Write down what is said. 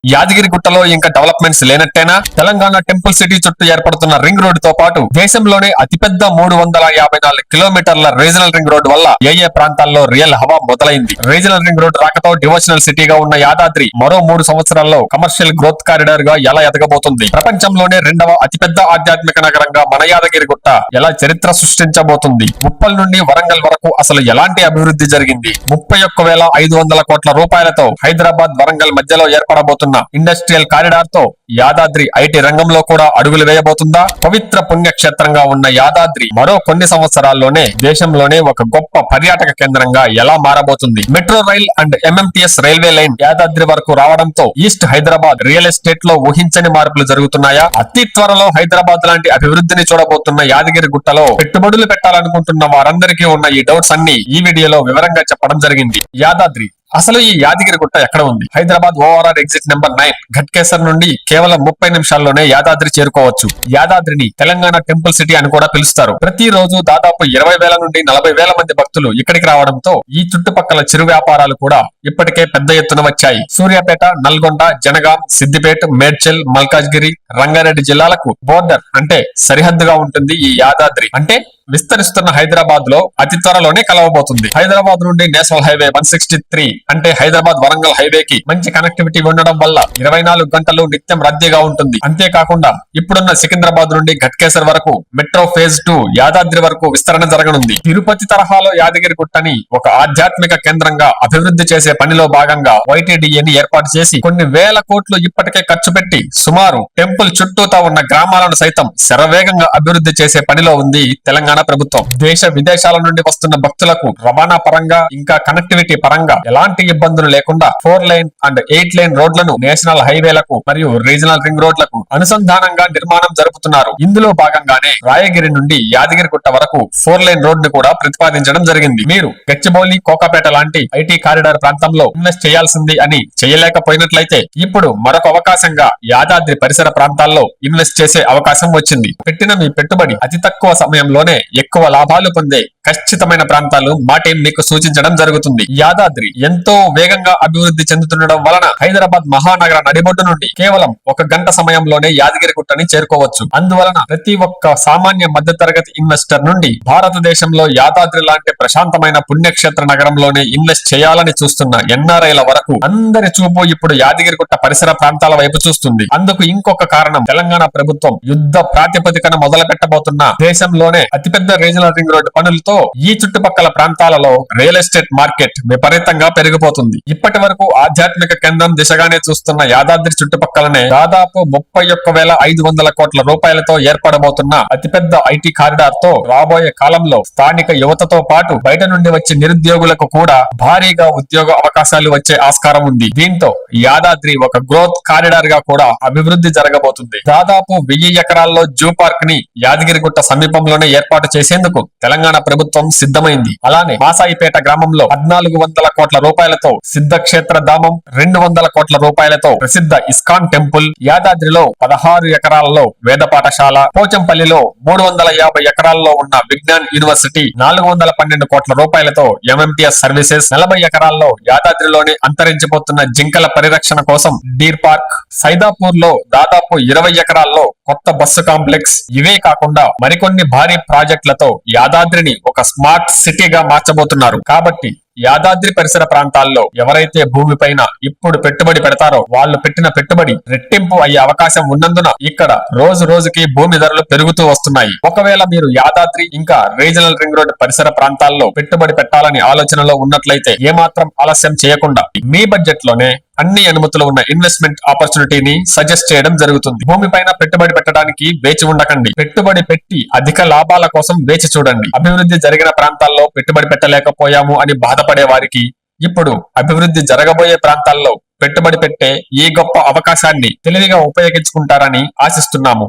యాదగిరిగుట్టలో ఇంకా developments లేనట్టేనా? Telangana temple city చుట్టూ ఏర్పడుతున్న ring road తో పాటు దేశంలోనే అతిపెద్ద 354 కిలోమీటర్ల రీజనల్ రింగ్ రోడ్ వల్ల ఏ ప్రాంతాల్లో రియల్ హవా మొదలైంది. రీజనల్ రింగ్ రోడ్ రాకతో డివోషనల్ సిటీగా ఉన్న యాదాద్రి మరో 3 సంవత్సరాల్లో కమర్షియల్ గ్రోత్ కారిడార్ గా ఎలా ఎదగబోతుంది? ప్రపంచంలోనే 2వ అతిపెద్ద ఆధ్యాత్మిక నగరంగా మన యాదగిరిగుట్ట ఎలా చరిత్ర సృష్టించబోతుంది? ఉప్పల్ నుండి వరంగల్ వరకు అసలు ఎలాంటి అభివృద్ధి జరిగింది? 31,500 కోట్ల రూపాయలతో హైదరాబాద్ వరంగల్ మధ్యలో ఏర్పడబోతున్న ఇండస్ట్రియల్ కారిడార్ తో యాదాద్రి ఐటీ రంగంలో కూడా అడుగులు వేయబోతుందా? పవిత్ర పుణ్యక్షేత్రంగా ఉన్న యాదాద్రి మరో కొన్ని సంవత్సరాల్లోనే దేశంలోనే ఒక గొప్ప పర్యాటక కేంద్రంగా ఎలా మారబోతుంది? Metro rail and MMTS railway line Yadadri వరకు రావడంతో ఈస్ట్ హైదరాబాద్ రియల్ ఎస్టేట్ లో ఊహించని మార్పులు జరుగుతున్నాయా? అతి త్వరలో హైదరాబాద్ లాంటి అభివృద్ధిని చూడబోతున్న యాదగిరి గుట్టలో పెట్టుబడులు పెట్టాలనుకుంటున్న వారందరికీ ఉన్న ఈ డౌట్స్ అన్ని ఈ వీడియోలో వివరంగా చెప్పడం జరిగింది. యాదాద్రి అసలు ఈ యాదగిరిగుట్ట ఎక్కడ ఉంది? Hyderabad ORR exit number 9 Ghatkesar నుండి కేవలం 30 నిమిషాల్లోనే యాదాద్రి చేరుకోవచ్చు. యాదాద్రిని తెలంగాణ టెంపుల్ సిటీ అని కూడా పిలుస్తారు. ప్రతి రోజు దాదాపు 20,000 నుండి 40,000 మంది భక్తులు ఇక్కడికి రావడంతో ఈ చుట్టుపక్కల చిరు వ్యాపారాలు కూడా ఇప్పటికే పెద్ద ఎత్తున వచ్చాయి. సూర్యాపేట, నల్గొండ, జనగాం, సిద్దిపేట, మేడ్చల్, మల్కాజ్గిరి, రంగారెడ్డి జిల్లాలకు బోర్డర్ అంటే సరిహద్దుగా ఉంటుంది ఈ యాదాద్రి. అంటే విస్తరిస్తున్న హైదరాబాద్ లో అతి త్వరలోనే కలవబోతుంది. హైదరాబాద్ నుండి నేషనల్ హైవే 163 అంటే హైదరాబాద్ వరంగల్ హైవే కి మంచి కనెక్టివిటీ ఉండడం వల్ల 24 గంటలు నిత్యం రద్దీగా ఉంటుంది. అంతేకాకుండా ఇప్పుడున్న సికింద్రాబాద్ నుండి ఘట్కేసర్ వరకు మెట్రో ఫేజ్ 2 యాదాద్రి వరకు విస్తరణ జరగనుంది. తిరుపతి తరహాలో యాదగిరిగుట్టని ఒక ఆధ్యాత్మిక కేంద్రంగా అభివృద్ధి చేసే పనిలో భాగంగా YTDAని ఏర్పాటు చేసి కొన్ని వేల కోట్లు ఇప్పటికే ఖర్చు పెట్టి సుమారు టెంపుల్ చుట్టూతా ఉన్న గ్రామాలను సైతం శరవేగంగా అభివృద్ధి చేసే పనిలో ఉంది తెలంగాణ ప్రభుత్వం. దేశ విదేశాల నుండి వస్తున్న భక్తులకు రవాణా పరంగా ఇంకా కనెక్టివిటీ పరంగా ఎలాంటి ఇబ్బందులు లేకుండా 4 లైన్ అండ్ 8 లైన్ రోడ్లను నేషనల్ హైవేలకు మరియు రీజనల్ రింగ్ రోడ్లకు అనుసంధానంగా నిర్మాణం జరుపుతున్నారు. ఇందులో భాగంగానే రాయగిరి నుండి యాదగిరిగుట్ట వరకు 4 లైన్ రోడ్ ను కూడా ప్రతిపాదించడం జరిగింది. మీరు గచ్చిబౌలి, కోకాపేట లాంటి ఐటీ కారిడార్ ప్రాంతంలో ఇన్వెస్ట్ చేయాల్సింది అని చేయలేకపోయినట్లయితే ఇప్పుడు మరొక అవకాశంగా యాదాద్రి పరిసర ప్రాంతాల్లో ఇన్వెస్ట్ చేసే అవకాశం వచ్చింది. పెట్టిన మీ పెట్టుబడి అతి తక్కువ సమయంలోనే ఎక్కువ లాభాలు పొందే ఖచ్చితమైన ప్రాంతాలు మా టీం మీకు సూచించడం జరుగుతుంది. యాదాద్రి ఎంతో వేగంగా అభివృద్ధి చెందుతుండడం వలన హైదరాబాద్ మహానగర నడిబొడ్డు నుండి కేవలం 1 గంట సమయంలోనే యాదగిరిగుట్టని చేరుకోవచ్చు. అందువలన ప్రతి ఒక్క సామాన్య మధ్యతరగతి ఇన్వెస్టర్ నుండి భారతదేశంలో యాదాద్రి లాంటి ప్రశాంతమైన పుణ్యక్షేత్ర నగరంలోనే ఇన్వెస్ట్ చేయాలని చూస్తున్న ఎన్ఆర్ఐల వరకు అందరి చూపు ఇప్పుడు యాదగిరిగుట్ట పరిసర ప్రాంతాల వైపు చూస్తుంది. అందుకు ఇంకొక కారణం తెలంగాణ ప్రభుత్వం యుద్ధ ప్రాతిపదికన మొదలు పెట్టబోతున్న దేశంలోనే అతిపెద్ద రీజనల్ రింగ్ రోడ్డు పనులతో ఈ చుట్టుపక్కల ప్రాంతాలలో రియల్ ఎస్టేట్ మార్కెట్ విపరీతంగా పెరిగిపోతుంది. ఇప్పటి వరకు ఆధ్యాత్మిక కేంద్రం దిశగానే చూస్తున్న యాదాద్రి చుట్టుపక్కలనే దాదాపు 31,500 కోట్ల రూపాయలతో ఏర్పడబోతున్న అతిపెద్ద ఐటీ కారిడార్ తో రాబోయే కాలంలో స్థానిక యువతతో పాటు బయట నుండి వచ్చే నిరుద్యోగులకు కూడా భారీగా ఉద్యోగ అవకాశాలు వచ్చే ఆస్కారం ఉంది. దీంతో యాదాద్రి ఒక గ్రోత్ కారిడార్ గా కూడా అభివృద్ధి జరగబోతుంది. దాదాపు 1000 ఎకరాల్లో జూ పార్క్ ని యాదగిరిగుట్ట సమీపంలోనే ఏర్పాటు చేసేందుకు తెలంగాణ ప్రభుత్వం సిద్ధమైంది. అలానే మాసాయిపేట గ్రామంలో 1400 కోట్ల రూపాయలతో సిద్ధక్షేత్ర ధామం, 200 కోట్ల రూపాయలతో ప్రసిద్ధ ఇస్కాన్ టెంపుల్, యాదాద్రిలో 16 ఎకరాలలో వేద పాఠశాల, పోచంపల్లిలో 350 ఎకరాల్లో ఉన్న విజ్ఞాన్ యూనివర్సిటీ, 412 కోట్ల రూపాయలతో ఎంఎంటీఎస్ సర్వీసెస్, 40 ఎకరాల్లో యాదాద్రిలోనే అంతరించిపోతున్న జింకల పరిరక్షణ కోసం డీర్ పార్క్, సైదాపూర్ లో దాదాపు 20 ఎకరాల్లో కొత్త బస్సు కాంప్లెక్స్, ఇవే కాకుండా మరికొన్ని భారీ ప్రాజెక్టులతో యాదాద్రిని ఒక స్మార్ట్ సిటీగా మార్చబోతున్నారు. కాబట్టి యాదాద్రి పరిసర ప్రాంతాల్లో ఎవరైతే భూమిపైన ఇప్పుడు పెట్టుబడి పెడతారో వాళ్ళు పెట్టిన పెట్టుబడి రెట్టింపు అయ్యే అవకాశం ఉన్నందున ఇక్కడ రోజు రోజుకి భూమి ధరలు పెరుగుతూ వస్తున్నాయి. ఒకవేళ మీరు యాదాద్రి ఇంకా రీజనల్ రింగ్ రోడ్ పరిసర ప్రాంతాల్లో పెట్టుబడి పెట్టాలని ఆలోచనలో ఉన్నట్లయితే ఏమాత్రం ఆలస్యం చేయకుండా మీ బడ్జెట్ లోనే అన్ని అనుమతులు ఉన్న ఇన్వెస్ట్మెంట్ ఆపర్చునిటీని సజెస్ట్ చేయడం జరుగుతుంది. భూమిపైన పెట్టుబడి పెట్టడానికి వేచి ఉండకండి. పెట్టుబడి పెట్టి అధిక లాభాల కోసం వేచి చూడండి. అభివృద్ధి జరిగిన ప్రాంతాల్లో పెట్టుబడి పెట్టలేకపోయాము అని బాధపడే వారికి ఇప్పుడు అభివృద్ధి జరగబోయే ప్రాంతాల్లో పెట్టుబడి పెట్టే ఈ గొప్ప అవకాశాన్ని తెలివిగా ఉపయోగించుకుంటారని ఆశిస్తున్నాము.